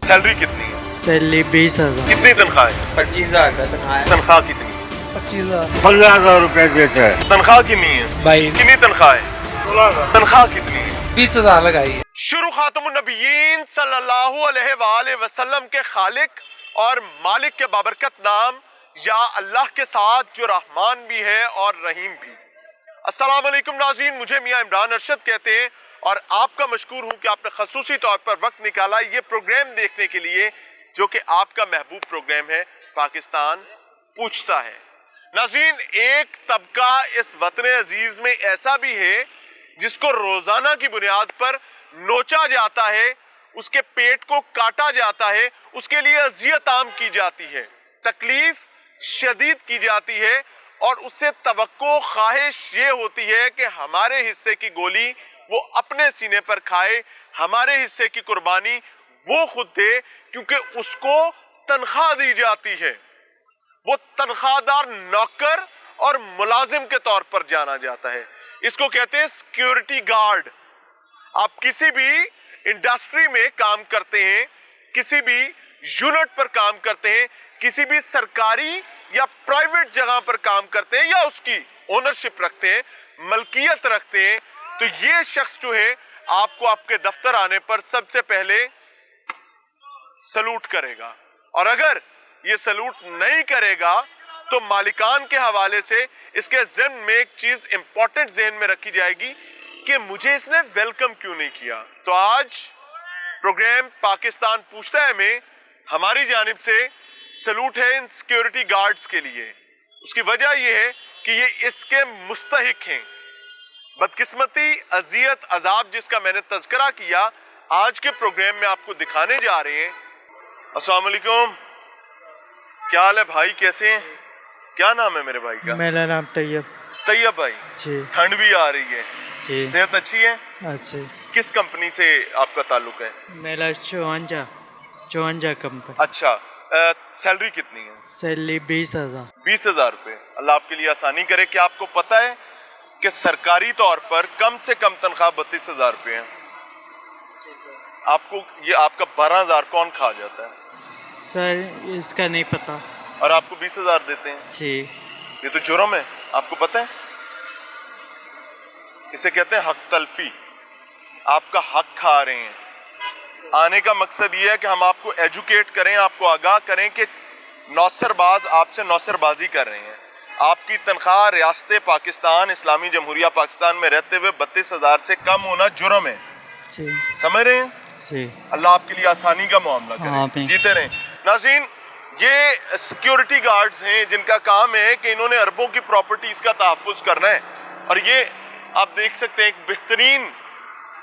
Salary कितनी है? Salary 20,000। कितनी तनख्वाह है? 25,000 का तनख्वाह है। तनख्वाह कितनी है? 25,000। 15,000 रुपए देते हैं। तनख्वाह कितनी है? 22। कितनी तनख्वाह है? 16,000। तनख्वाह कितनी है? 20,000 लगाई है। शुरू खातमुन नबीयीन सल्लल्लाहु अलैहि वसल्लम के खालिक और मालिक के बाबरकत नाम या अल्लाह के साथ जो रहमान भी है और रहीम भी। अस्सलाम वालेकुम नाज़रीन, मुझे मियां इमरान अरशद कहते हैं और आपका मशकूर हूं कि आपने खसूसी तौर पर वक्त निकाला ये प्रोग्राम देखने के लिए जो कि आपका महबूब प्रोग्राम है पाकिस्तान पूछता है। नाज़रीन, एक तबका इस वतन अजीज में ऐसा भी है जिसको रोजाना की बुनियाद पर नोचा जाता है, उसके पेट को काटा जाता है, उसके लिए अजियत आम की जाती है, तकलीफ शदीद की जाती है और उससे तवक्को ख्वाहिश ये होती है कि हमारे हिस्से की गोली वो अपने सीने पर खाए, हमारे हिस्से की कुर्बानी वो खुद दे, क्योंकि उसको तनख्वाह दी जाती है। वो तनख्वाहदार नौकर और मुलाजिम के तौर पर जाना जाता है। इसको कहते हैं सिक्योरिटी गार्ड। आप किसी भी इंडस्ट्री में काम करते हैं, किसी भी यूनिट पर काम करते हैं, किसी भी सरकारी या प्राइवेट जगह पर काम करते हैं या उसकी ओनरशिप रखते हैं, मलकियत रखते हैं, तो ये शख्स जो है आपको आपके दफ्तर आने पर सबसे पहले सलूट करेगा। और अगर ये सलूट नहीं करेगा तो मालिकान के हवाले से इसके ज़हन में एक चीज इंपॉर्टेंट ज़हन में रखी जाएगी कि मुझे इसने वेलकम क्यों नहीं किया। तो आज प्रोग्राम पाकिस्तान पूछता है में हमारी जानिब से सलूट है इन सिक्योरिटी गार्ड्स के लिए। उसकी वजह यह है कि ये इसके मुस्तहिक हैं। बदकिस्मती, अजियत, अजाब जिसका मैंने तज़किरा किया आज के प्रोग्राम में आपको दिखाने जा रहे हैं। अस्सलाम वालेकुम, क्या हाल है भाई, कैसे हैं? क्या नाम है मेरे भाई का? मेरा नाम तैयब। तैयब भाई जी। ठंड भी आ रही है जी। सेहत अच्छी है? अच्छी। किस कंपनी से आपका ताल्लुक है? मेरा 54 कंपनी। अच्छा, सैलरी कितनी है? सैलरी 20,000। 20,000 रुपए। अल्लाह आपके लिए आसानी करे। कि आपको पता है कि सरकारी तौर पर कम से कम तनख्वाह 32,000 रुपए है। आपको ये आपका 12,000 कौन खा जाता है? सर इसका नहीं पता। और आपको 20,000 देते हैं जी। ये तो जुर्म है, आपको पता है? इसे कहते हैं हक तलफी। आपका हक खा रहे हैं। आने का मकसद ये है कि हम आपको एजुकेट करें, आपको आगाह करें कि नौसरबाज आपसे नौसरबाजी कर रहे हैं। आपकी तनख्वाह रियासत पाकिस्तान, इस्लामी जमहूरिया पाकिस्तान में रहते हुए 32,000 से कम होना जुर्म है। जी। समझ रहे हैं? जी। अल्लाह आपके लिए आसानी का मामला करे, जीते रहें। नाज़रीन, ये सिक्योरिटी गार्ड्स हैं जिनका काम है कि इन्होंने अरबों की प्रॉपर्टीज का तहफ़्फ़ुज़ करना है। और ये आप देख सकते हैं एक बेहतरीन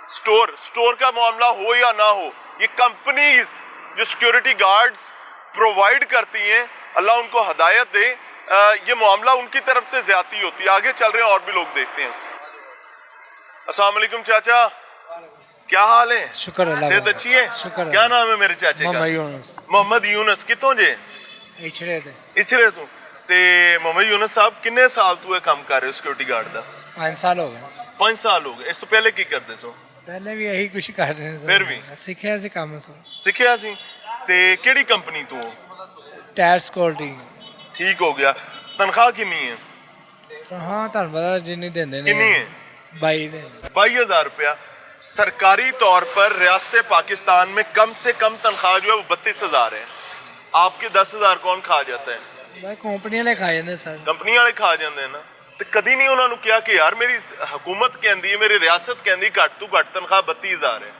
स्टोर का मामला हो या ना हो, ये कंपनीज जो सिक्योरिटी गार्ड्स प्रोवाइड करती हैं, अल्लाह उनको हदायत दे। ये मामला उनकी तरफ से ज्यादती होती है। आगे चल रहे हैं और भी लोग देखते हैं। अस्सलाम वालेकुम चाचा, क्या हाल है? शुक्र अल्लाह। सेहत अच्छी है? शुक्र। क्या नाम है मेरे चाचे का? मोहम्मद यूनुस। कितों जे? इचरे तू। ते मोहम्मद यूनुस साहब किन्ने साल तू ये काम कर रहे हो सिक्योरिटी गार्ड दा? 5 साल हो गए। 5 साल हो गए। इस तो पहले की करते सो? पहले भी यही कुछ कर रहे हैं। फिर भी सीखिया सी काम सर। सिखिया सी। ते केड़ी कंपनी तू? Tyre security. ठीक हो गया। तनख्वाह कितनी है? तो हाँ तुम पता जिन्नी देंदे ने। कितनी है? 22,000 रुपया। सरकारी तौर पर रियासत पाकिस्तान में कम से कम तनख्वाह जो है वो 32,000 है। आपके 10,000 कौन खा जाता है? भाई कंपनी वाले खा जाते सर। कंपनी वाले खा जाते हैं ना। तो कदी नहीं उन्होंने क्या कि यार मेरी हुकूमत कहती है, मेरी रियासत कहती घट तू घट तनख्वाह 32,000 है।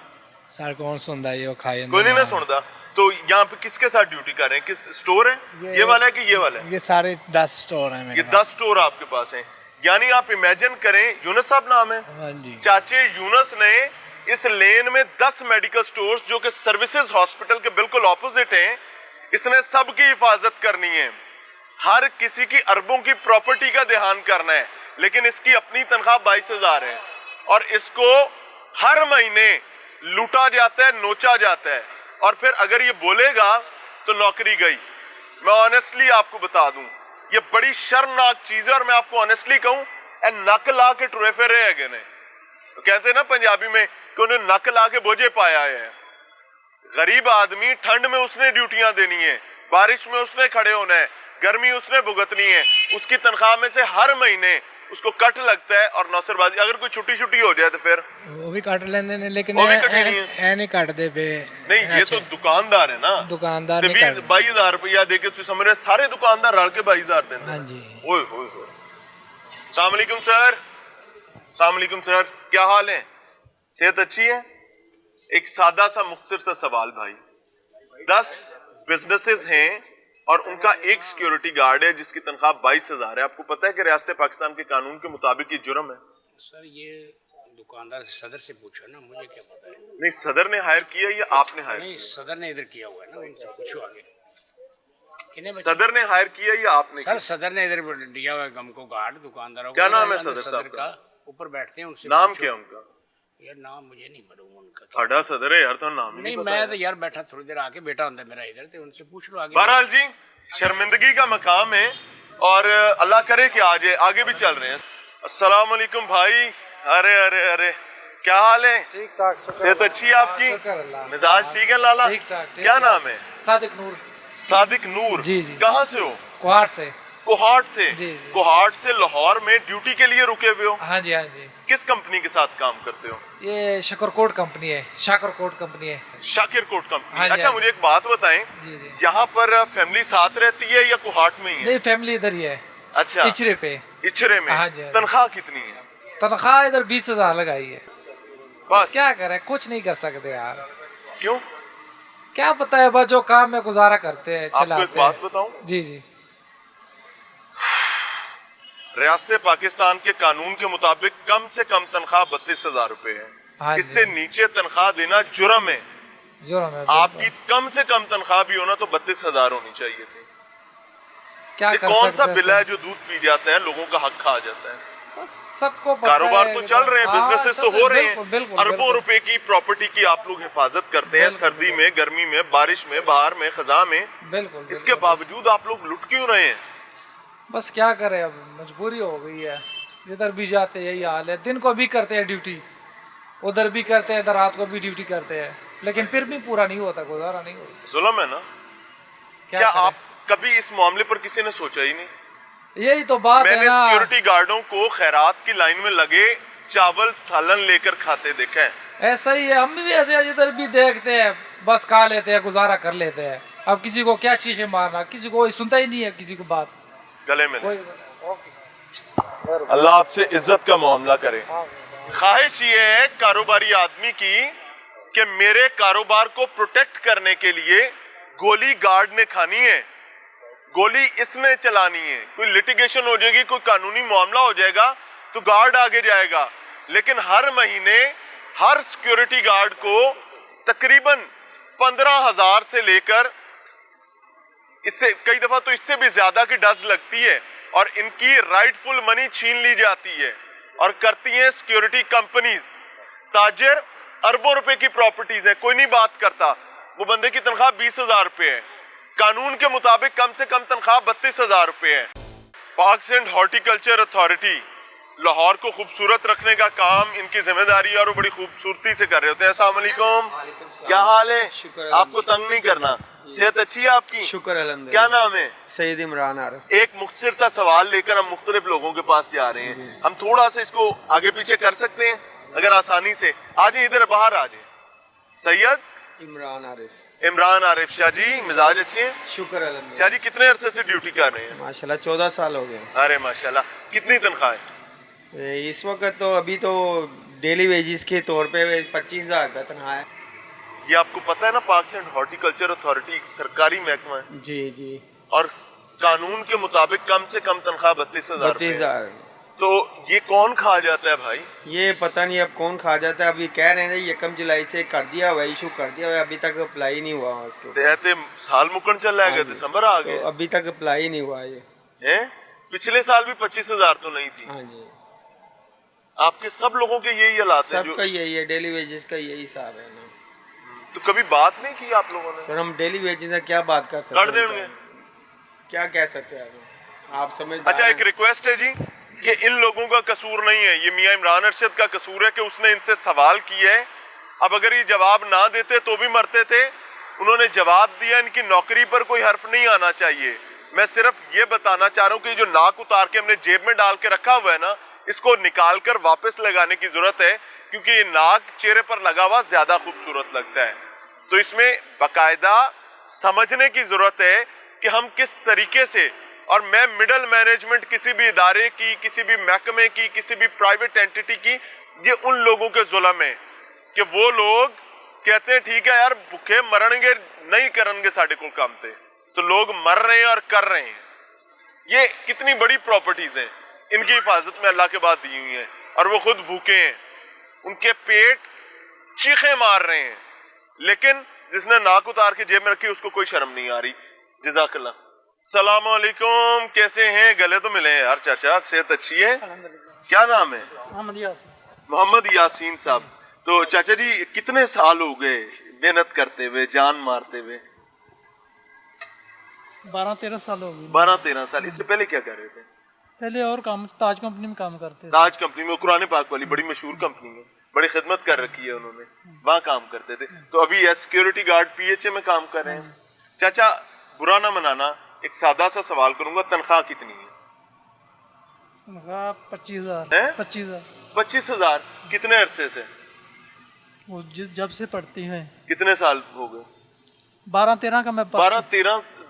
सर कौन सुनता है? खा जाते। कोई नहीं सुनता। तो यहाँ पे किसके साथ ड्यूटी कर रहे हैं? किस स्टोर है? ये वाला है कि ये वाला है? ये सारे 10 स्टोर हैं। ये 10 स्टोर आपके पास हैं। यानी आप इमेजिन करें, यूनुस साहब नाम है? हाँ जी। चाचे यूनुस ने इस लेन में 10 मेडिकल स्टोर्स जो कि सर्विसेज हॉस्पिटल के बिल्कुल ऑपोजिट हैं, इसने सबकी हिफाजत करनी है। हर किसी की अरबों की प्रॉपर्टी का ध्यान करना है, लेकिन इसकी अपनी तनख्वाह 22,000 है और इसको हर महीने लूटा जाता है, नोचा जाता है। और फिर अगर ये बोलेगा तो नौकरी गई। मैं ऑनेस्टली आपको बता दूं, ये बड़ी शर्मनाक चीज है। और मैं आपको ऑनेस्टली कहूं, नक ला के टुरे फिर रहे ने। तो कहते हैं ना पंजाबी में कि उन्हें नक ला के बोझे पाया है। गरीब आदमी, ठंड में उसने ड्यूटियां देनी है, बारिश में उसने खड़े होना है, गर्मी उसने भुगतनी है, उसकी तनख्वाह में से हर महीने उसको कट लगता है और नौसरबाजी। अगर कोई छुट्टी हो जाए तो फिर ਉਹ ਵੀ ਕੱਟ ਲੈਂਦੇ ਨੇ ਲੇਕਿਨ ਉਹ ਵੀ ਇਹ ਕੱਟਣੀ ਇਹ ਨਹੀਂ ਕੱਟਦੇ ਪਏ नहीं, ये तो दुकानदार है ना। ਦੁਕਾਨਦਾਰ ਤੇ ਨਹੀਂ ਕੱਟਦੇ 22,000 ਰੁਪਇਆ ਦੇ ਕੇ ਤੁਸੀਂ ਸਮਝ ਰਹੇ ਸਾਰੇ ਦੁਕਾਨਦਾਰ ਰਲ ਕੇ 22,000 ਦਿੰਦੇ। ਹਾਂਜੀ ओए होए होए। अस्सलाम वालेकुम सर। अस्सलाम वालेकुम सर, क्या हाल है? सेहत अच्छी है? एक सादा सा मुख्तसर सा सवाल भाई, 10 बिजनेसेस हैं और उनका एक सिक्योरिटी गार्ड है जिसकी तनख्वाह 22,000 है। आपको पता है कि रियासत पाकिस्तान के कानून के मुताबिक ये जुर्म है? सर ये दुकानदार से सदर से पूछो ना, मुझे क्या पता है। नहीं, सदर ने हायर किया या आपने हायर? नहीं, सदर ने इधर किया हुआ है ना, उनसे पूछो आगे। कितने बच्चे? सदर ने हायर किया या आपने सर सदर ने इधर दिया हुआ है हमको गार्ड दुकानदारों क्या को। नाम है सदर सदर साहब का? ऊपर बैठते हैं उनसे नाम पूछो। क्या उनका? यार नाम मुझे नहीं मालूम उनका। थाड़ा सदर है यार, तो नाम ही नहीं नहीं मैं पता। तो यार बैठा थोड़ी देर आके बेटा होता है मेरा इधर, तो उनसे पूछ लो आगे। बहरहाल जी, शर्मिंदगी का मकाम है और अल्लाह करे कि आज आगे भी चल रहे हैं। अस्सलाम वालेकुम भाई। अरे अरे अरे, क्या हाल है? ठीक ठाक, सेहत अच्छी है आपकी? शुक्र अल्लाह। मिजाज ठीक है लाला? ठीक ठाक, ठीक क्या ठाक। नाम है? सादिक नूर, सादिक नूर। जी, जी। कहाँ से हो? कुहाड़ से। कोहाट से? जी, जी। कोहाट से लाहौर में ड्यूटी के लिए रुके हुए हो? हाँ जी हाँ जी, किस कंपनी के साथ काम करते हो? ये शकरकोट कंपनी है, शाकरकोट कंपनी है। शाकिर कोट कंपनी। हाँ जी, अच्छा हाँ जी। मुझे एक बात बताएं, जी जी। यहाँ पर फैमिली साथ रहती है या कोहाट में ही है? नहीं फैमिली इधर ही है, अच्छा, इचरे पे। इचरे में। हाँ जी, हाँ जी। तनख्वाह कितनी है? तनख्वाह इधर 20,000 लगाई है। बस क्या करें, कुछ नहीं कर सकते यार। क्यों? क्या पता है, बस जो काम में गुजारा करते हैं आपको एक चलाते बात हैं। बताऊं, जी जी रियासत पाकिस्तान के कानून के मुताबिक कम से कम तनख्वाह 32,000 रुपए है। हाँ जी। इससे नीचे तनख्वाह देना जुर्म है। जुर्म है आपकी कम से कम तनख्वाह भी होना तो 32,000 होनी चाहिए थी। क्या ये कर कौन सा सकते बिल है हैं। जो दूध पी जाता है, लोगों का हक खा जाता है? बस सबको पता कारोबार है तो कि- चल रहे हैं, हाँ, बिजनेसेस चल तो रहे हो हैं, रहे बिल्कुल, हैं। बिल्कुल, अरबों बिल्कुल। रुपए की प्रॉपर्टी की आप लोग हिफाजत करते हैं, बिल्कुल, सर्दी में, गर्मी में, बारिश में, बाहर में, खजा में। बिल्कुल इसके बावजूद आप लोग लुट क्यों रहे हैं? बस क्या करें, अब मजबूरी हो गई है। जिधर भी जाते हैं यही हाल है, दिन को भी करते हैं ड्यूटी, उधर भी करते हैं, इधर रात को भी ड्यूटी करते हैं, लेकिन फिर भी पूरा नहीं होता, गुजारा नहीं होता। जुल्म है ना? क्या क्या करें? आप कभी इस मामले पर किसी ने सोचा ही नहीं? यही तो बात है मैंने ना। सिक्योरिटी गार्डों को खैरात की लाइन में लगे चावल सालन लेकर खाते देखा है। ऐसा ही है, हम भी ऐसे इधर भी देखते हैं, बस खा लेते हैं, गुजारा कर लेते हैं। अब किसी को क्या चीखें मारना, किसी को कोई सुनता ही नहीं है किसी को बात। गले में कोई अल्लाह आपसे इज्जत का मामला करे। ख्वाहिश ये है कारोबारी आदमी की कि मेरे कारोबार को प्रोटेक्ट करने के लिए गोली गार्ड ने खानी है, गोली इसने चलानी है। कोई लिटिगेशन हो जाएगी, कोई कानूनी मामला हो जाएगा तो गार्ड आगे जाएगा, लेकिन हर महीने हर सिक्योरिटी गार्ड को तकरीबन 15,000 से लेकर इससे कई दफा तो इससे भी ज्यादा की डज लगती है और इनकी राइटफुल मनी छीन ली जाती है और करती हैं सिक्योरिटी कंपनीज। ताजर अरबों रुपए की प्रॉपर्टीज है, कोई नहीं बात करता। वो बंदे की तनख्वाह 20,000 रुपए है, कानून के मुताबिक कम से कम तनख्वाह 32,000 रुपए है। Parks and horticulture authority Lahore को खूबसूरत रखने का काम इनकी जिम्मेदारी है और वो बड़ी खूबसूरती से कर रहे होते हैं। अस्सलाम वालेकुम, क्या हाल है? शुक्र आपको तंग नहीं करना, सेहत अच्छी है आपकी? शुक्र अल्हम्दुलिल्लाह। क्या नाम है? सईद इमरान आरिफ। एक मुख्तसर सा सवाल लेकर हम मुख्तलिफ लोगों के पास जा रहे हैं, हम थोड़ा सा इसको आगे पीछे कर सकते हैं अगर आसानी से? आ जाए इधर, बाहर आ जाए। सैयद इमरान आरिफ। इमरान आरिफ। शाह जी मिजाज अच्छे हैं? शुक्र अल्हम्दुलिल्लाह। शाह जी कितने अरसे से ड्यूटी कर रहे हैं? माशाल्लाह 14 साल हो गए। अरे माशाल्लाह, कितनी तनख्वाह है? इस वक्त तो अभी तो डेली वेजिस के तौर पे 25,000 का तनख्वाह है। ये आपको पता है ना, पार्क्स एंड हॉर्टिकल्चर अथॉरिटी एक सरकारी महकमा है जी जी। और कानून के मुताबिक कम से कम तनख्वाह 32,000 रुपए है। 32,000। तो ये कौन खा जाता है भाई? ये पता नहीं अब कौन खा जाता है। अभी कह रहे हैं 1 जुलाई से कर दिया हुआ, इशू कर दिया हुआ, अभी तक अप्लाई नहीं हुआ उसके ऊपर। कहते साल मुकन चल रहा है, दिसंबर आ तो गया अभी तक अप्लाई नहीं हुआ ये। है। पिछले साल भी 25,000 तो नहीं थी। हाँ जी, आपके सब लोगों के यही हालात हैं सबका यही है, डेली वेजिस का यही हिसाब है ना। तो कभी बात नहीं की आप लोगों ने? सर हम डेली वेजिस से क्या बात कर सकते कर देंगे। क्या कह सकते हैं आप समझ। अच्छा एक रिक्वेस्ट है जी कि इन लोगों का कसूर नहीं है, ये मियां इमरान अरशद का कसूर है कि उसने इनसे सवाल किया है اب اگر یہ جواب نہ دیتے تو بھی مرتے تھے. انہوں نے جواب دیا. ان کی نوکری پر کوئی حرف نہیں آنا چاہیے. میں صرف یہ بتانا چاہ رہا ہوں کہ جو ناک اتار کے ہم نے جیب میں ڈال کے رکھا ہوا ہے نا, اس کو نکال کر واپس لگانے کی ضرورت ہے, کیونکہ یہ ناک چہرے پر لگا ہوا زیادہ خوبصورت لگتا ہے. تو اس میں باقاعدہ سمجھنے کی ضرورت ہے کہ ہم کس طریقے سے, اور میں مڈل مینجمنٹ کسی بھی ادارے کی, کسی بھی محکمے کی, کسی بھی پرائیویٹ اینٹیٹی کی, یہ ان لوگوں کے ظلم ہے کہ وہ لوگ کہتے ہیں ٹھیک ہے یار بھوکے مرن گے نہیں کرن گے ساڈے کول کام تے, تو لوگ مر رہے ہیں اور کر رہے ہیں. یہ کتنی بڑی پراپرٹیز ہیں, ان کی حفاظت میں اللہ کے بعد دی ہوئی ہیں, اور وہ خود بھوکے ہیں, ان کے پیٹ چیخیں مار رہے ہیں, لیکن جس نے ناک اتار کے جیب میں رکھی اس کو کوئی شرم نہیں آ رہی. جزاک اللہ. السلام علیکم, کیسے ہیں؟ گلے تو ملے ہیں یار چاچا, صحت اچھی ہے؟ کیا نام ہے؟ محمد یاسین صاحب. تو چاچا جی کتنے سال ہو گئے محنت کرتے ہوئے, جان مارتے ہوئے؟ 12-13 سال ہو گئے. 12-13 سال. اس سے پہلے کیا کر رہے تھے؟ پہلے اور کام تاج کمپنی میں کام کرتے تھے. تاج کمپنی میں, قرآن پاک والی بڑی مشہور کمپنی ہے, بڑی خدمت کر رکھی ہے انہوں نے, وہاں کام کرتے تھے. تو ابھی security guard P H A میں کام کر رہے ہیں. چاچا برا نہ منانا, ایک سادہ سا سوال کروں گا, تنخواہ کتنی ہے؟ تنخواہ 25,000. 25,000. کتنے عرصے سے؟ وہ جب سے پڑھتی ہیں. کتنے سال ہو گئے؟ 12-13 کا میں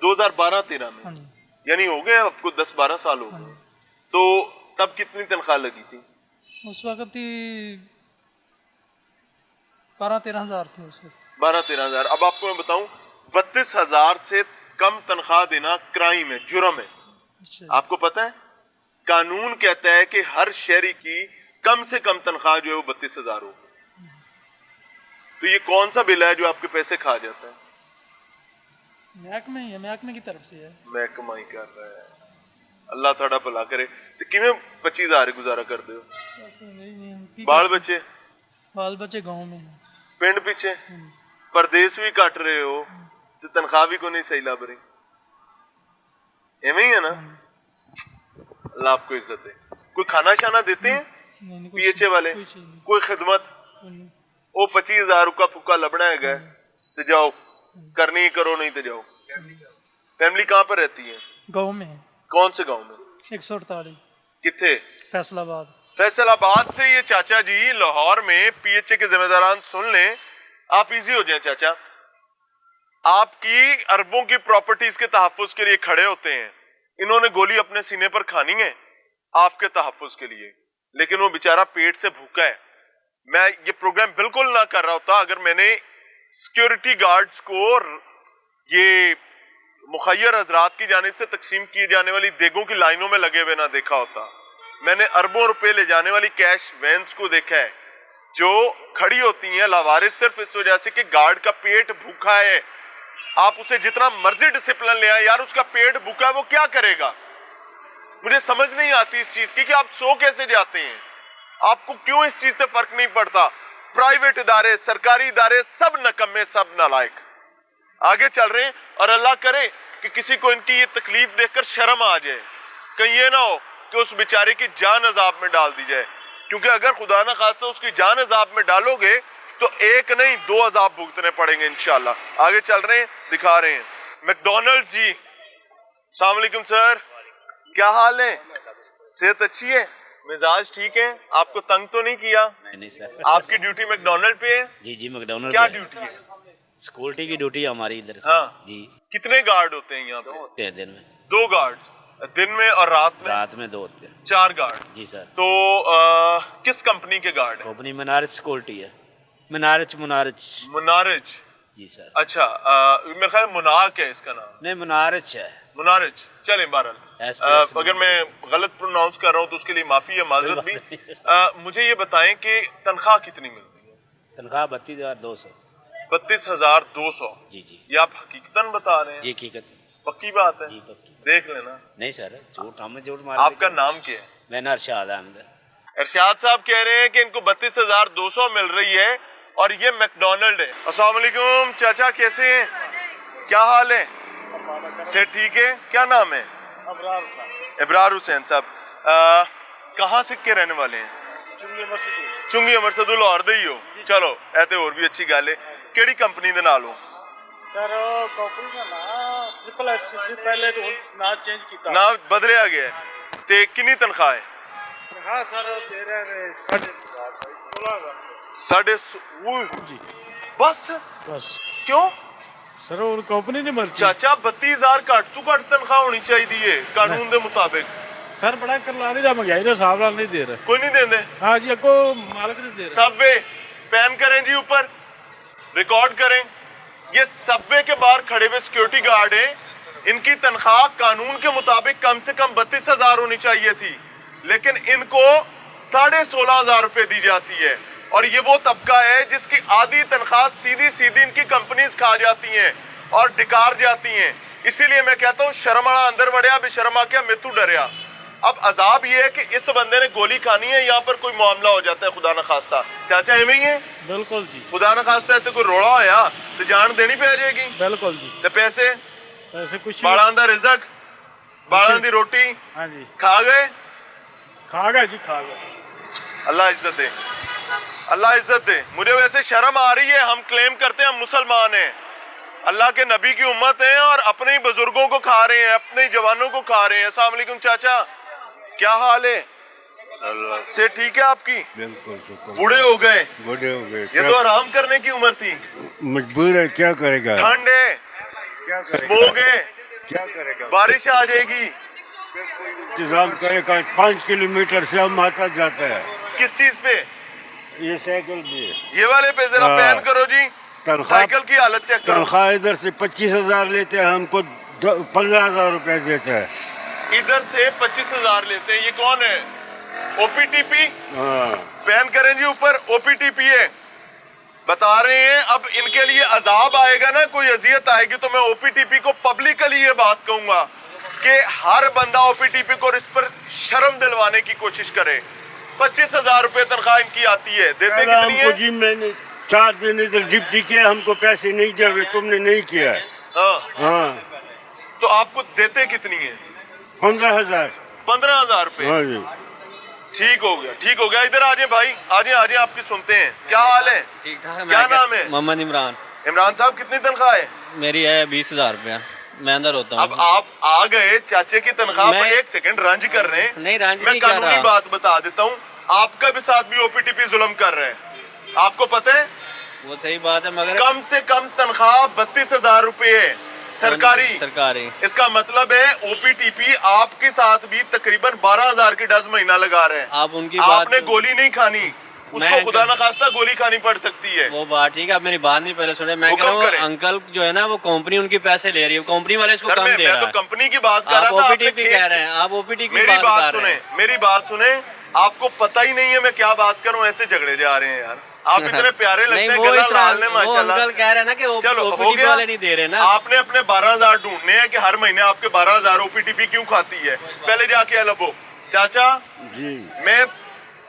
2012-13 میں, ہاں جی. یعنی ہو گئے آپ کو 10-12 سال ہو گئے. تو تب کتنی تنخواہ لگی تھی؟ اس وقت ہی 12-13 ہزار تھی اس وقت. 12-13 ہزار. اب آپ کو میں بتاؤں 32,000 سے کم تنخواہ دینا کرائم ہے, جرم ہے. آپ کو پتہ ہے قانون کہتا ہے کہ ہر شہری کی کم سے کم تنخواہ جو ہے وہ 32,000 ہو. تو یہ کون سا بل ہے جو آپ کے پیسے کھا جاتا ہے؟ محکمہ ہی ہے, محکمے کی طرف سے ہے. محکمہ ہی کر رہا ہے. اللہ تھوڑا بھلا کرے. تو کیویں 25,000 گزارا کر دے ہو؟ بال بچے گاؤں میں ہیں. پنڈ پیچھے پردیس بھی کٹ رہے ہو, تو تنخواہ بھی کو نہیں صحیح لب رہی. ایویں ہی ہے نا. اللہ آپ کو عزت دے. کوئی کھانا شانا دیتے ہیں پی ایچ اے والے؟ کوئی خدمت؟ وہ 25,000 کا پھکا لبنا ہے گئے تو جاؤ کرنی کرو, نہیں تو جاؤ. فیملی کہاں پر رہتی ہے؟ گاؤں میں ہے. کون سے گاؤں میں؟ 148. کتنے؟ فیصل آباد. فیصل آباد سے یہ چاچا جی لاہور میں پی ایچ اے کے ذمہ داران سن لیں, آپ ایزی ہو جائیں چاچا. آپ کی اربوں کی پراپرٹیز کے تحفظ کے لیے کھڑے ہوتے ہیں. انہوں نے گولی اپنے سینے پر کھانی ہے آپ کے تحفظ کے لیے, لیکن وہ بیچارہ پیٹ سے بھوکا ہے. میں یہ پروگرام بالکل نہ کر رہا ہوتا اگر میں نے سیکیورٹی گارڈز کو یہ مخیر حضرات کی جانب سے تقسیم کی جانے والی دیگوں کی لائنوں میں لگے ہوئے نہ دیکھا ہوتا. میں نے اربوں روپے لے جانے والی کیش وینز کو دیکھا ہے جو کھڑی ہوتی ہیں لاوارث صرف اس وجہ سے کہ گارڈ کا پیٹ بھوکا ہے. آپ اسے جتنا مرضی ڈسپلن لے آئے, یار اس کا پیٹ بھوکا ہے, وہ کیا کرے گا؟ مجھے سمجھ نہیں آتی اس چیز کی کہ آپ سو کیسے جاتے ہیں. آپ کو کیوں اس چیز سے فرق نہیں پڑتا؟ پرائیویٹ ادارے, سرکاری ادارے, سب نکمے, سب نالائق. آگے چل رہے ہیں, اور اللہ کرے کہ کسی کو ان کی یہ تکلیف دیکھ کر شرم آ جائے, کہیں یہ نہ ہو کہ اس بیچارے کی جان عذاب میں ڈال دی جائے. کیونکہ اگر خدا نہ خواستہ اس کی جان عذاب میں ڈالو گے تو ایک نہیں 2 عذاب بھگتنے پڑیں گے انشاءاللہ. آگے چل رہے ہیں, دکھا رہے ہیں. میکڈونلڈ جی, السلام علیکم سر, کیا حال ہے؟ صحت اچھی ہے؟ مزاج ٹھیک ہے؟ آپ کو تنگ تو نہیں کیا؟ نہیں سر. آپ کی ڈیوٹی میکڈونلڈ پہ ہے؟ جی میکڈونلڈ. کیا ڈیوٹی ہے؟ سیکورٹی کی ڈیوٹی ہماری ادھر سے. ہاں جی. کتنے گارڈ ہوتے ہیں یہاں پہ؟ دن میں 2 گارڈز, دن میں اور رات میں؟ رات میں 2 ہوتے ہیں. 4 گارڈ. جی سر. تو کس کمپنی کے گارڈ ہیں؟ کمپنی منارج سیکورٹی ہے. منارج. جی سر. اچھا, میرے خیال مناک ہے اس کا نام. نہیں منارج ہے. منارج. چلیں بہرحال اگر میں غلط پروناؤنس کر رہا ہوں تو اس کے لیے معافی ہے, معذرت بھی. مجھے یہ بتائیں کہ تنخواہ کتنی ملتی ہے؟ تنخواہ 32,200. 32,200. جی جی. یہ آپ حقیقتاً بتا رہے ہیں؟ جی حقیقت. پکی بات ہے؟ جی پکی. دیکھ لینا. نہیں سر جھوٹ, ہمیں جھوٹ مار. آپ کا نام کیا ہے؟ میں نے ارشاد احمد. ارشاد صاحب کہہ رہے ہیں کہ ان کو 32,200 مل رہی ہے اور یہ میکڈونلڈ ہے. السلام علیکم چاچا, کیسے ہیں؟ کیا حال ہے؟ سے ٹھیک ہے. کیا نام ہے؟ ابرار حسین صاحب. کہاں سے کے رہنے والے ہیں؟ ਚੁੰਗੀ ਅੰਮ੍ਰਿਤਸਰ ਲਾਹੌਰ ਦੇ ਹੀ ਹੋ ਚਲੋ ਇਹ ਤੇ ਹੋਰ ਵੀ ਅੱਛੀ ਗੱਲ ਹੈ ਕਿਹੜੀ ਕੰਪਨੀ ਦੇ ਨਾਲ ਹੋ सर कंपनी का नाम ट्रिपल एस पहले तो नाम चेंज किया ਨਾ ਬਦਲਿਆ ਗਿਆ ਹੈ। ਤੇ ਕਿੰਨੀ ਤਨਖਾਹ ਹੈ हाँ सर दे रहे हैं 16,000 साढ़े बस बस क्यों सर और कंपनी ने मर्जी चाचा 32,000 घट तो घट तनख्वाह होनी चाहिए कानून के मुताबिक सर बड़ा कर ला नहीं जा महंगाई का हिसाब नाल नहीं दे रहे कोई नहीं देंदे हाँ जी अगो मालिक नहीं दे रहे सबवे पैन करें जी ऊपर रिकॉर्ड करें ये सबवे के बाहर खड़े हुए सिक्योरिटी गार्ड हैं इनकी तनख्वाह कानून के मुताबिक कम से कम 32,000 होनी चाहिए थी लेकिन इनको 16,500 रुपए दी जाती है और ये वो तबका है जिसकी आधी तनख्वाह सीधी सीधी इनकी कंपनीज खा जाती हैं और डिकार जाती हैं इसीलिए मैं कहता हूँ शर्माड़ा अंदर बढ़िया बेशर्मा क्या मितू डरिया अब अजाब ये है कि इस बंदे ने गोली खानी है यहाँ पर कोई मामला हो जाता है खुदा न खास्ता चाचा एवं ही है बिल्कुल जी खुदा न खास्ता है तो कोई रोड़ा होया तो जान देनी पै जाएगी बिल्कुल जी तो पैसे ऐसे कुछ बालां दा रिजक बालां दी रोटी हाँ जी खा गए खा गए जी खा गए अल्लाह इज्जत दे अल्लाह इज्जत दे मुझे वैसे शर्म आ रही है हम क्लेम करते हैं हम मुसलमान हैं अल्लाह के नबी की उम्मत हैं और अपने ही बुजुर्गों को खा रहे हैं अपने ही जवानों को खा रहे हैं अस्सलाम वालेकुम चाचा क्या हाल है से ठीक है आपकी बिल्कुल शुक्र बूढ़े हो गए बूढ़े हो गए ये तो आराम करने की उम्र थी मजबूर है क्या करेगा ठंड है क्या स्मोक है क्या करेगा बारिश आ जाएगी इंतजाम करेगा 5 किलोमीटर से हम आता जाता है किस चीज पे ये साइकिल भी है ये वाले पे जरा हाँ। पैन करो जी तनख्वाह- साइकिल की हालत चेक करो तनख्वाह इधर से 25,000 लेते हैं हमको 15,000 रुपए देते हैं इधर से 25,000 लेते हैं ये कौन है ओपीटीपी हाँ पैन करें जी ऊपर ओपीटीपी है बता रहे हैं अब इनके लिए अजाब आएगा ना कोई अजियत आएगी तो मैं ओपीटीपी को पब्लिकली ये बात कहूंगा कि हर बंदा ओपीटीपी को इस पर शर्म दिलवाने की कोशिश करे 25,000 रुपए तनख्वाह इनकी आती है देते पहले कितनी हमको है जी मैंने 4 दिन इधर डिप्टी किया हमको पैसे नहीं दिए तुमने नहीं किया है हाँ हाँ तो आपको देते कितनी है 15,000 15,000 रुपए हाँ जी ठीक हो गया इधर आ जाए भाई आ जाए आपकी सुनते हैं क्या हाल है ठीक ठाक है। क्या नाम है मोहम्मद इमरान। इमरान साहब कितनी तनख्वाह है मेरी है 20,000 रुपया। मैं अंदर होता अब हूँ। आप आ गए चाचे की तनख्वाह पर मैं- एक सेकंड रंज कर रहे हैं नहीं, रंज मैं नहीं कर कानूनी रहा। बात बता देता हूँ आपका भी साथ भी ओपीटीपी जुल्म कर रहे हैं आपको पता है वो सही बात है मगर कम से कम तनख्वाह 32,000 रुपए है सरकारी सरकारी इसका मतलब है ओपीटीपी आपके साथ भी तकरीबन 12,000 की डज महीना लगा रहे हैं आप उनकी बात आपने गोली नहीं खानी उसको मैं- खुदा न खास्ता गोली खानी पड़ सकती है वो बात ठीक है। आप मेरी बात नहीं पहले सुने। मैं कह रहा हुक्म करें। हूँ अंकल जो है ना वो कंपनी उनके पैसे ले रही है कंपनी वाले इसको सर कम दे मैं रहा तो है। कंपनी की बात कर आप रहा था आपने ओपीटीपी खींच- कह रहे हैं आप ओपीटीपी की मेरी बात कर सुने रहे हैं। मेरी बात सुने आपको पता ही नहीं है मैं क्या बात करूं ऐसे झगड़े जा रहे हैं यार आप इतने प्यारे लगते नहीं, हैं वो गला इस लाल ने वो माशाल्लाह अंकल कह रहे हैं ना कि चलो हो ओपीटीपी गया वाले नहीं दे रहे ना। आपने अपने 12,000 ढूंढने हैं कि हर महीने आपके 12,000 ओपीटीपी क्यों खाती है पहले जाके लबो चाचा जी मैं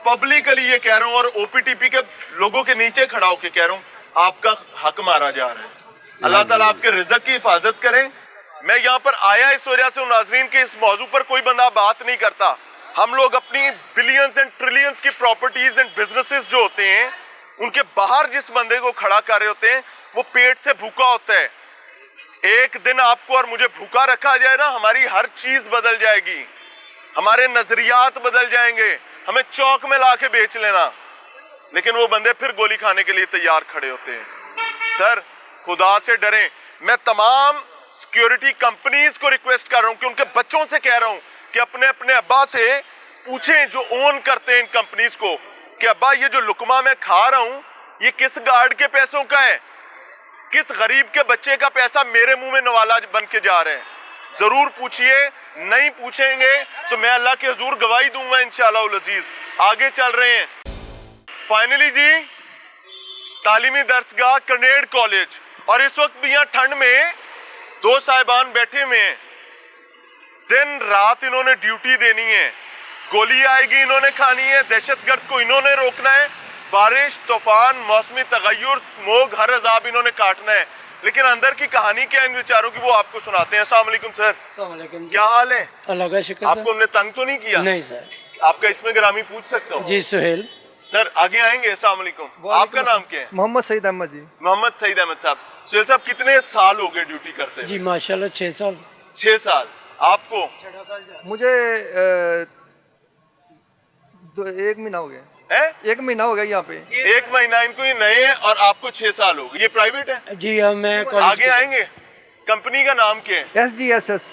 पब्लिकली ये कह रहा हूँ और ओपीटीपी के लोगों के नीचे खड़ा होकर कह रहा हूँ आपका हक मारा जा रहा है अल्लाह ताला आपके रिजक की हिफाजत करे मैं यहाँ पर आया इस वजह से नाजरीन के इस मौजू पर कोई बंदा बात नहीं करता हम लोग अपनी बिलियंस एंड ट्रिलियंस की प्रॉपर्टीज एंड बिजनेसेस जो होते हैं उनके बाहर जिस बंदे को खड़ा कर रहे होते हैं वो पेट से भूखा होता है एक दिन आपको और मुझे भूखा रखा जाए ना हमारी हर चीज बदल जाएगी हमारे नजरियात बदल जाएंगे हमें चौक में ला के बेच लेना लेकिन वो बंदे फिर गोली खाने के लिए तैयार खड़े होते हैं सर खुदा से डरें मैं तमाम सिक्योरिटी कंपनीज को रिक्वेस्ट कर रहा हूं कि उनके बच्चों से कह रहा हूं कि अपने अपने अब्बा से पूछें जो ओन करते हैं इन कंपनीज को कि अब्बा ये जो लुकमा मैं खा रहा हूं ये किस गार्ड के पैसों का है किस गरीब के बच्चे का पैसा मेरे मुंह में नवाला बन के जा रहे हैं जरूर पूछिए नहीं पूछेंगे तो मैं अल्लाह के हुजूर गवाही दूंगा इंशाअल्लाह उल अजीज आगे चल रहे हैं फाइनली जी तालीमी दर्सगाह कनेड कॉलेज और इस वक्त भी यहाँ ठंड में दो साहिबान बैठे हुए हैं दिन रात इन्होंने ड्यूटी देनी है गोली आएगी इन्होंने खानी है दहशतगर्द को इन्होंने रोकना है बारिश तूफान मौसमी तगय्युर स्मोक हर अजाब इन्होंने काटना है लेकिन अंदर की कहानी क्या इन विचारों की वो आपको सुनाते हैं अस्सलाम वालेकुम सर क्या हाल है अल्लाह का शुक्र आपको हमने तंग तो नहीं किया नहीं सर आपका इसमें ग्रामी पूछ सकता हूँ जी सुहेल सर आगे आएंगे। अस्सलाम वालेकुम, आपका नाम क्या है? मोहम्मद सईद अहमद जी। मोहम्मद सईद अहमद साहब। सुहेल साहब कितने साल हो गए ड्यूटी करते हैं? जी माशाल्लाह 6 साल। 6 साल। आपको? मुझे 1 महीना हो गया है? 1 महीना हो गया यहाँ पे। 1 महीना। इनको ये नए हैं और आपको 6 साल हो गए। ये प्राइवेट है? जी हाँ, मैं आगे आएंगे। कंपनी का नाम क्या है? SGSS।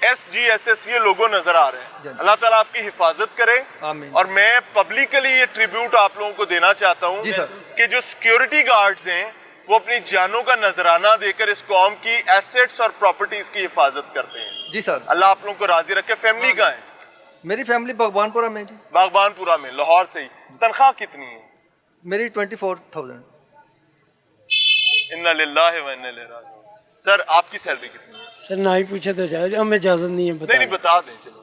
SGSS ये लोगो नजर आ रहे हैं। अल्लाह ताला आपकी हिफाजत करे। आमीन। और मैं पब्लिकली ये ट्रिब्यूट आप लोगों को देना चाहता हूँ जी सर। कि जो सिक्योरिटी गार्ड्स हैं वो अपनी जानों का नजराना देकर इस कौम की एसेट्स और प्रॉपर्टीज की हिफाजत करते हैं। जी सर। अल्लाह आप लोगों को राजी रखे। फैमिली का है? मेरी फैमिली भगवानपुरा में जी। बागबानपुरा में, लाहौर से ही। तनख्वाह कितनी है? मेरी 24,000। इन्ना लिल्लाहि व इन्ना इलैहि राजिऊन। सर आपकी सैलरी कितनी है? सर ना ही पूछे तो जाए, हमें इजाजत नहीं है नहीं बता दें, चलो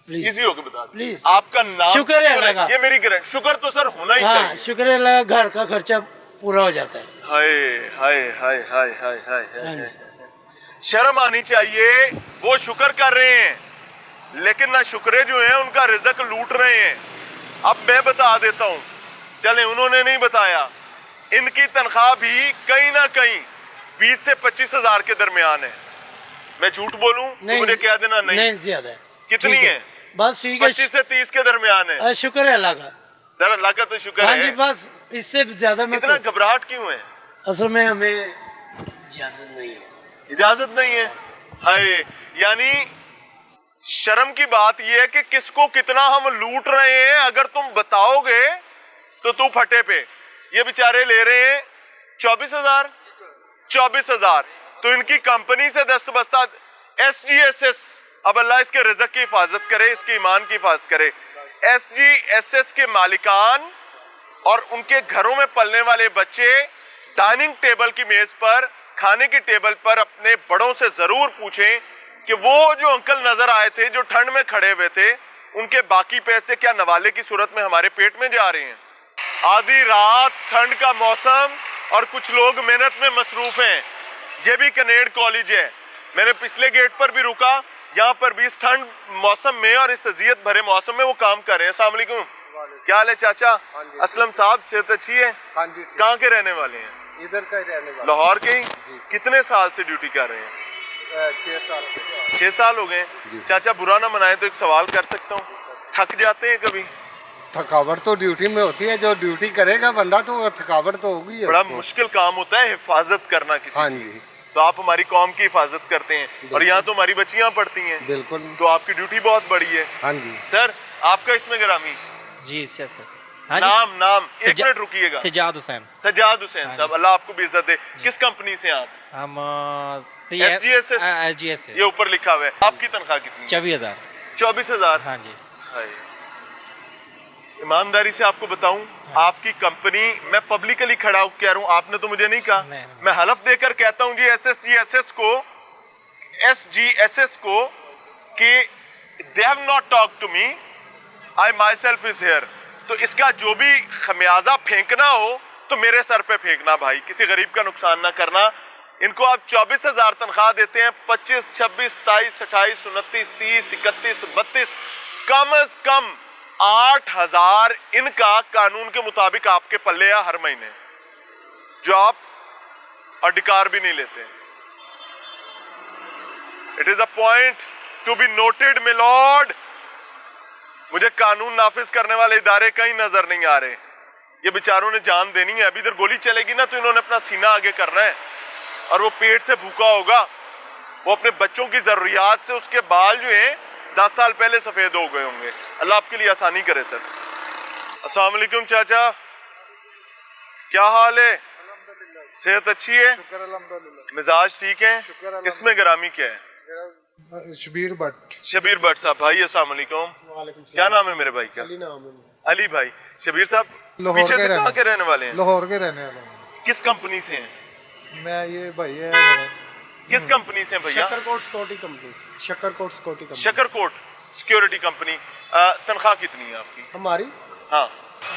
प्लीज। इजी होके बता दें। प्लीज। आपका नाम? शुक्र है अल्लाह का। ये मेरी गारंटी। शुक्र तो सर होना ही चाहिए। शुक्र है अल्लाह का, घर का खर्चा पूरा हो जाता है। हाय हाय हाय हाय हाय हाय। शर्म आनी चाहिए। वो शुक्र कर रहे हैं लेकिन ना शुक्रे जो हैं उनका रिज़्क लूट रहे हैं। अब मैं बता देता हूँ, चले उन्होंने नहीं बताया, इनकी तनख्वाह भी कहीं ना कहीं 20 से 25 हजार के दरमियान है। मैं झूठ बोलूं तो मुझे कह देना नहीं ज्यादा है। कितनी है? बस ठीक है। 25 से 30 के दरमियान है। शुक्र है अल्लाह का। सर अल्लाह का तो शुक्र हाँ है। जी, बस इससे ज्यादा मैं इतना घबराहट क्यों है? असल में हमें इजाजत नहीं है। इजाजत नहीं है? हाय, यानी शर्म की बात यह है कि किसको कितना हम लूट रहे हैं। अगर तुम बताओगे तो तू फटे पे। ये बेचारे ले रहे हैं 24,000। 24,000 तो इनकी कंपनी से दस्तबस्ता SGSS। अब अल्लाह इसके रिज़्क की हिफाजत करे, इसके ईमान की हिफाजत करे। SGSS के मालिकान और उनके घरों में पलने वाले बच्चे डाइनिंग टेबल की मेज पर, खाने की टेबल पर अपने बड़ों से जरूर पूछें कि वो जो अंकल नजर आए थे जो ठंड में खड़े हुए थे, उनके बाकी पैसे क्या नवाले की सूरत में हमारे पेट में जा रहे हैं? आधी रात, ठंड का मौसम और कुछ लोग मेहनत में मसरूफ हैं। ये भी कनेड कॉलेज है। मैंने पिछले गेट पर भी रुका, यहाँ पर भी इस ठंड मौसम में और इस अजियत भरे मौसम में वो काम कर रहे हैं। अस्सलाम वालेकुम। क्या हाल है चाचा? असलम साहब सेहत अच्छी है? हाँ जी। कहाँ के रहने वाले हैं? इधर का ही रहने वाला। लाहौर के ही? कितने साल से ड्यूटी कर रहे हैं? 6 साल। 6 साल हो गए। चाचा बुरा ना मनाए तो एक सवाल कर सकता हूँ, थक जाते हैं कभी? थकावट तो ड्यूटी में होती है, जो ड्यूटी करेगा बंदा तो थकावट तो होगी है। बड़ा मुश्किल काम होता है हिफाजत करना किसी हाँ की। जी। तो आप हमारी कौम की हिफाजत करते हैं और यहाँ तो हमारी बच्चियाँ पढ़ती हैं। बिल्कुल। तो आपकी ड्यूटी बहुत बड़ी है। हाँ जी। सर आपका इसमें ग्रामी जी सर। नाम एक मिनट रुकिएगा। सजाद हुसैन। सजाद हुसैन साहब, अल्लाह आपको भी इज्जत दे। किस कंपनी से आप? हम SGSS ये ऊपर लिखा हुआ है। आपकी तनख्वाह कितनी? 24,000। 24,000। हाँ जी। ईमानदारी से आपको बताऊं, आपकी कंपनी, मैं पब्लिकली खड़ा होकर कह रहा हूं, आपने तो मुझे नहीं कहा। मैं हलफ देकर कहता हूं जी SGSS को कि they have not talked to me, I myself is here। तो इसका जो भी खमियाजा फेंकना हो तो मेरे सर पे फेंकना भाई, किसी गरीब का नुकसान ना करना। इनको आप 24,000 तनख्वाह देते हैं, 25, 26, 27, 28, 29, 30, 31, 32, कम अज कम 8,000 इनका कानून के मुताबिक आपके पल्ले या हर महीने, जो आप अधिकार भी नहीं लेते। It is a point to be noted my Lord. मुझे कानून नाफिज करने वाले इदारे कहीं नजर नहीं आ रहे। ये बेचारों ने जान देनी है। अभी इधर गोली चलेगी ना तो इन्होंने अपना सीना आगे करना है और वो पेट से भूखा होगा। वो अपने बच्चों की जरूरियात से उसके बाल जो हैं 10 साल पहले सफेद हो गए होंगे। अल्लाह आपके लिए आसानी करे सर। अस्सलाम वालेकुम चाचा, क्या हाल है? सेहत अच्छी है? मिजाज ठीक है? इसमें ग्रामी क्या है? शबीर भट्ट। शबीर भट्ट साहब भाई, अस्सलाम वालेकुम। क्या नाम है मेरे भाई का? अली भाई। शबीर साहब पीछे से कहाँ के रहने वाले हैं? लाहौर के रहने वाले हैं। किस कंपनी से हैं? मैं ये भाई है। किस कंपनी से हैं भैया? शकरकोट सिक्योरिटी कंपनी से। Shakarkot security company. Shakarkot security company. तनख्वाह कितनी है आपकी? हमारी हाँ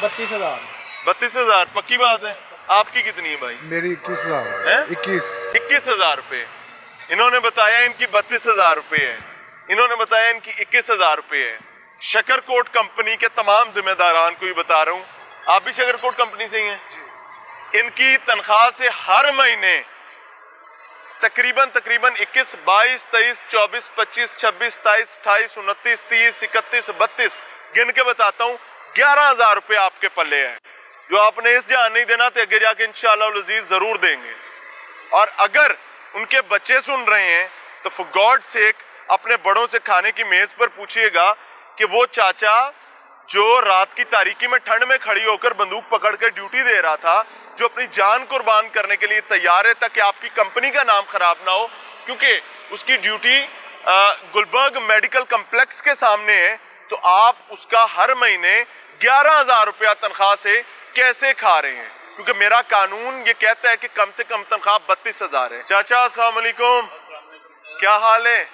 32,000। 32,000 पक्की बात है। आपकी कितनी है भाई? मेरी 21,000 है। 21,000 रुपए। इन्होंने बताया इनकी 32,000 रुपए है। इन्होंने बताया इनकी 21,000 रुपए है। शकरकोट कंपनी के तमाम जिम्मेदारान को ही बता रहा हूँ, आप भी शकरकोट कंपनी से ही हैं? इनकी तनख्वाह से हर महीने तकरीबन 21, 22, 23, 24, 25, 26, 27, 28, 29, 30, 31, 32 गिन के बताता हूँ 11,000 रुपये आपके पल्ले हैं, जो आपने इस जहां नहीं देना तो आगे जाके इंशाअल्लाह उल अज़ीज़ जरूर देंगे। और अगर उनके बच्चे सुन रहे हैं तो फॉर गॉड सेक अपने बड़ों से खाने की मेज पर पूछिएगा कि वो चाचा जो रात की तारीकी में ठंड में खड़ी होकर बंदूक पकड़ कर ड्यूटी दे रहा था, जो अपनी जान कुर्बान करने के लिए तैयार है ताकि आपकी कंपनी का नाम खराब ना हो, क्योंकि उसकी ड्यूटी गुलबर्ग मेडिकल कम्प्लेक्स के सामने है, तो आप उसका हर महीने 11,000 रुपया तनख्वाह से कैसे खा रहे हैं? क्योंकि मेरा कानून ये कहता है कि कम से कम तनख्वाह 32,000 है। चाचा अस्सलाम वालेकुम, क्या हाल है?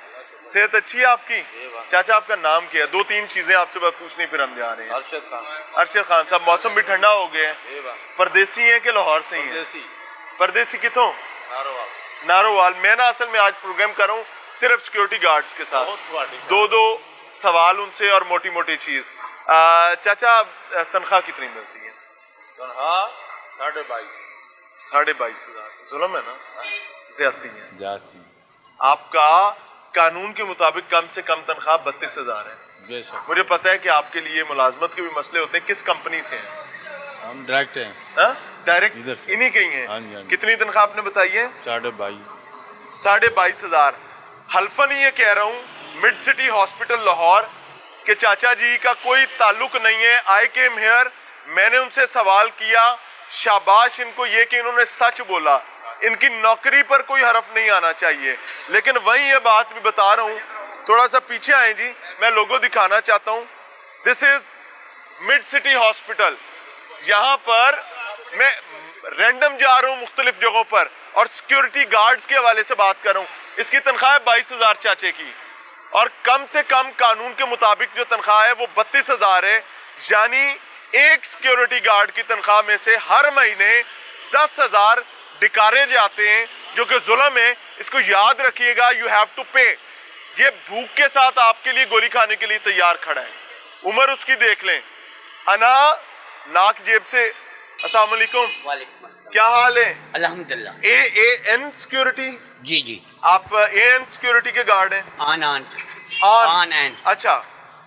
सेहत अच्छी है आपकी? चाचा आपका नाम क्या है? 2-3 चीजें आपसे पूछनी फिर हम जा रहे हैं। अरशद खान साहब, मौसम भी ठंडा हो गया है, परदेसी हैं कि लाहौर से ही हैं? परदेसी कितों? नारोवाल। मैं ना असल में आज प्रोग्राम कर रहा हूँ सिर्फ सिक्योरिटी गार्ड्स के साथ, 2-2 सवाल उनसे और मोटी मोटी चीज। चाचा तनख्वाह कितनी मिलती है? तनख्वाह 22,500। 22,500 जुल्म है ना, ज्यादती है। जाती आपका कानून के मुताबिक कम से कम तनख्वाह 32,000 है। बेशक, मुझे पता है कि आपके लिए मुलाजमत के भी मसले होते हैं। किस कंपनी से हैं? हम डायरेक्ट हैं। हाँ? डायरेक्ट इधर से। इन्हीं के ही हैं? हाँ जी, हाँ जी। कितनी तनख्वाह आपने बताई है? 22,500। 22,500। हल्फन ये कह रहा हूँ मिड सिटी हॉस्पिटल लाहौर के चाचा जी का कोई ताल्लुक नहीं है। आई केम हियर, मैंने उनसे सवाल किया, शाबाश इनको ये कि इन्होंने सच बोला, इनकी नौकरी पर कोई हरफ नहीं आना चाहिए। लेकिन वही ये बात भी बता रहा हूँ, थोड़ा सा पीछे आए जी, मैं लोगो दिखाना चाहता हूँ। This is mid city hospital. यहाँ पर मैं रैंडम जा रहा हूँ मुख्तलिफ जगहों पर और सिक्योरिटी गार्ड्स के हवाले से बात कर रहा हूँ। इसकी तनख्वाह है 22,000 चाचे की, और कम से कम कानून के मुताबिक जो तनख्वाह है वो 32,000 है। यानी एक सिक्योरिटी गार्ड की तनख्वाह में से हर महीने 10,000 डिकारे जाते हैं, जो कि जुल्म है। इसको याद रखिएगा, यू हैव टू पे। ये भूख के साथ आपके लिए गोली खाने के लिए तैयार खड़ा है। उम्र उसकी देख लें। अना नाक जेब से। अस्सलाम वालेकुम, क्या हाल है? अल्हम्दुलिल्लाह। AAN security? जी जी। आप AAN सिक्योरिटी के गार्ड हैं? आन आन आन। आन। अच्छा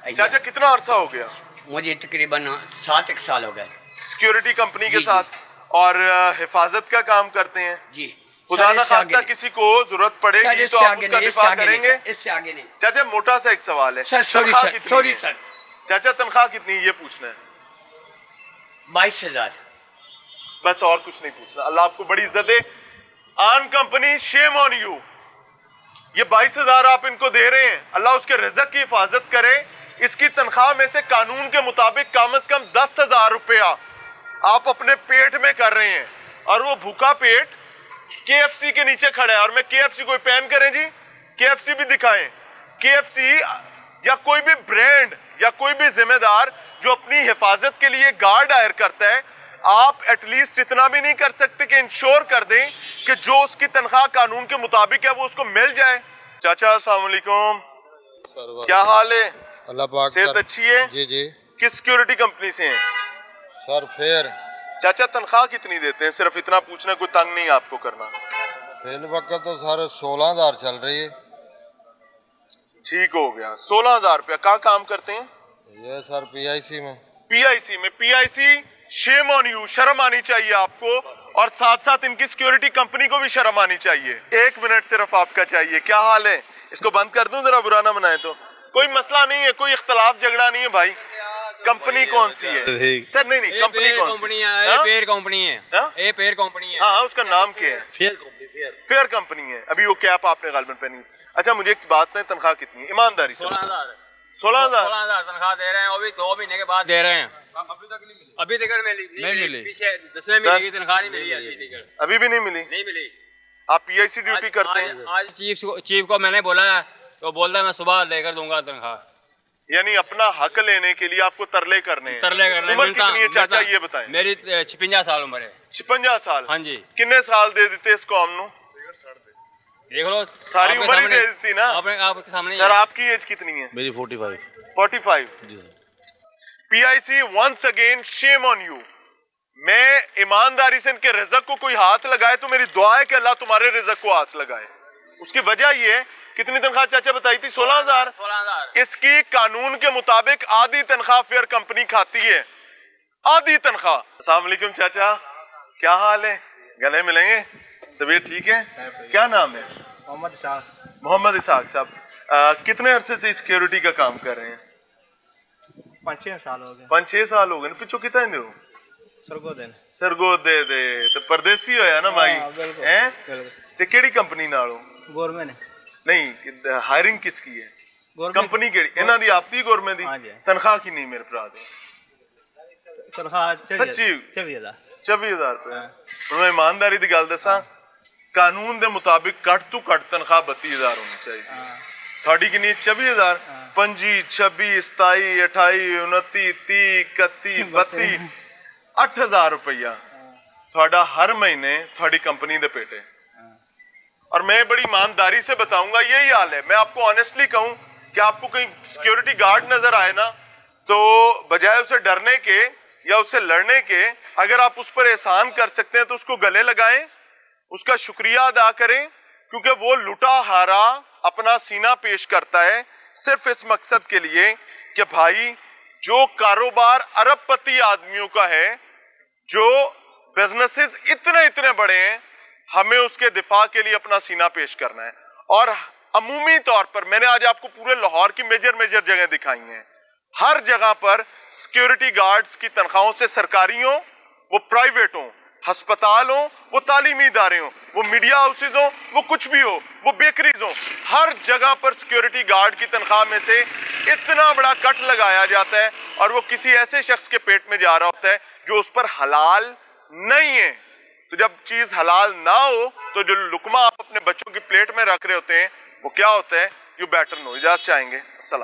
चाचा, कितना अरसा हो गया? मुझे तकरीबन 7 साल हो गए। सिक्योरिटी कंपनी के जी, साथ और हिफाजत का काम करते हैं? जी। खुदा ना खास्ता किसी को जरूरत पड़ेगी तो आप उसका दिफा करेंगे? इससे आगे नहीं। चाचा मोटा सा एक सवाल है, सर, सॉरी तनख्वाह सर, कितनी सॉरी है? सर। चाचा तनख्वाह कितनी है ये पूछना है, 22,000। बस और कुछ नहीं पूछना। अल्लाह आपको बड़ी इज्जत दे। आन कंपनी, शेम ऑन यू। ये 22,000 आप इनको दे रहे हैं, अल्लाह उसके रिज़्क़ की हिफाजत करे। इसकी तनख्वाह में से कानून के मुताबिक कम से कम 10,000 रुपया आप अपने पेट में कर रहे हैं, और वो भूखा पेट KFC के नीचे खड़ा है। और मैं KFC कोई पैन करें जी, KFC भी दिखाएं। KFC या कोई भी ब्रांड या कोई भी जिम्मेदार जो अपनी हिफाजत के लिए गार्ड हायर करता है, आप एटलीस्ट इतना भी नहीं कर सकते कि इंश्योर कर दें कि जो उसकी तनख्वाह कानून के मुताबिक है वो उसको मिल जाए। चाचा अस्सलाम वालेकुम, क्या हाल है? अल्लाह पाक सेहत अच्छी है? जी जी। किस सिक्योरिटी कंपनी से हैं? सर फेयर चाचा तनख्वाह कितनी देते हैं? सिर्फ इतना पूछना, कोई तंग नहीं आपको करना। फिल वक्त तो सर 16,000 चल रही है। ठीक हो गया, 16,000 रुपया। कहाँ काम करते हैं? ये सर PIC में। PIC में। PIC, शेम ऑन यू, शर्म आनी चाहिए आपको, और साथ साथ इनकी सिक्योरिटी कंपनी को भी शर्म आनी चाहिए। 1 मिनट सिर्फ आपका चाहिए। क्या हाल है? इसको बंद कर दूं जरा, बुरा ना बनाए तो। कोई मसला नहीं है, कोई इख्तलाफ झगड़ा नहीं है भाई। कंपनी कौन सी है सर? नहीं नहीं, कंपनी कौन सी है? पेयर कंपनी है। ए पेयर कंपनी है। हाँ, उसका नाम क्या है? फेयर कंपनी है। अभी वो कैप आपने गालबन पहनी। अच्छा मुझे एक बात है, तनख्वाह कितनी है ईमानदारी से? 16,000। 16,000 तनख्वाह दे रहे हैं, वो भी 2 महीने के बाद दे रहे हैं। अभी तक नहीं मिली। पीछे 10वें महीने की तनख्वाह नहीं मिली। अभी भी नहीं मिली? नहीं मिली। आप PIC ड्यूटी करते हैं? आज चीफ को मैंने बोला है, तो बोलता है मैं सुबह लेकर दूंगा तनख्वाह। यानी अपना हक लेने के लिए आपको तरले करने हैं? तरले करने। उम्र कितनी है चाचा ये बताएं? मेरी 56 साल उम्र है। 56 साल? हाँ जी। किन्ने साल दे देते इस कौम नु? देख लो, सारी उम्र ही दे देती ना। आपके सामने। सर आपकी एज कितनी है? मेरी 45। 45। जी sir. PIC once again shame on you. میں ایمانداری سے ان کے رزق کو کوئی ہاتھ لگائے تو میری دعا ہے کہ اللہ تمہارے رزق کو ہاتھ لگائے. اس کی وجہ یہ ہے, کتنی تنخواہ چاچا بتائی تھی؟ 16,000. 16,000. اس کی قانون کے مطابق آدھی تنخواہ فیئر کمپنی کھاتی ہے, آدھی تنخواہ. السلام علیکم چاچا, کیا حال ہے؟ گلے ملیں گے؟ طبیعت ٹھیک ہے؟ کیا نام ہے؟ محمد اسحاق. محمد اسحاق صاحب. کتنے عرصے سے سیکیورٹی کا کام کر رہے ہیں؟ 5-6 سال ہو گئے. 5-6 سال ہو گئے. پچھو کتنے دے ہو؟ سرگودن. سرگود دے دے تو پردیسی ہویا نا مائی ہیں تے کیڑی کمپنی نالو؟ گورنمنٹ نہیں, ہائرنگ کس کی ہے؟ گورنمنٹ کمپنی کیڑی انہاں دی آپ دی گورنمنٹ دی؟ ہاں جی. تنخواہ کی نہیں میرے بھرا دے؟ تنخواہ سچی 24,000. 24,000 روپے. ہن میں ایمانداری دی گل دساں, قانون دے مطابق کٹ تو کٹ تنخواہ 32,000 ہونی چاہیے. تھوڑی کنی 24,000 25 26 27 28 29 30 31 32 8,000 روپیہ تھوڑا ہر مہینے تھوڑی کمپنی دے پیٹے. اور میں بڑی ایمانداری سے بتاؤں گا یہی حال ہے. میں آپ کو آنیسٹلی کہوں کہ آپ کو کہیں سیکیورٹی گارڈ نظر آئے نا تو بجائے اسے ڈرنے کے یا اسے لڑنے کے, اگر آپ اس پر احسان کر سکتے ہیں تو اس کو گلے لگائیں, اس کا شکریہ ادا کریں, کیونکہ وہ لٹا ہارا اپنا سینہ پیش کرتا ہے صرف اس مقصد کے لیے کہ بھائی جو کاروبار ارب پتی آدمیوں کا ہے, جو بزنسز اتنے بڑے ہیں, ہمیں اس کے دفاع کے لیے اپنا سینہ پیش کرنا ہے. اور عمومی طور پر میں نے آج آپ کو پورے لاہور کی میجر جگہ دکھائی ہیں, ہر جگہ پر سیکیورٹی گارڈز کی تنخواہوں سے سرکاری ہوں وہ پرائیویٹ ہوں, ہسپتال ہوں وہ تعلیمی ادارے ہوں, وہ میڈیا ہاؤسز ہوں وہ کچھ بھی ہو, وہ بیکریز ہوں, ہر جگہ پر سیکیورٹی گارڈ کی تنخواہ میں سے اتنا بڑا کٹ لگایا جاتا ہے اور وہ کسی ایسے شخص کے پیٹ میں جا رہا ہوتا ہے جو اس پر حلال نہیں ہے. تو جب چیز حلال نہ ہو تو جو لقمہ آپ اپنے بچوں کی پلیٹ میں رکھ رہے ہوتے ہیں وہ کیا ہوتا ہے, یو بیٹر نو. اجازت چاہیں گے. السلام.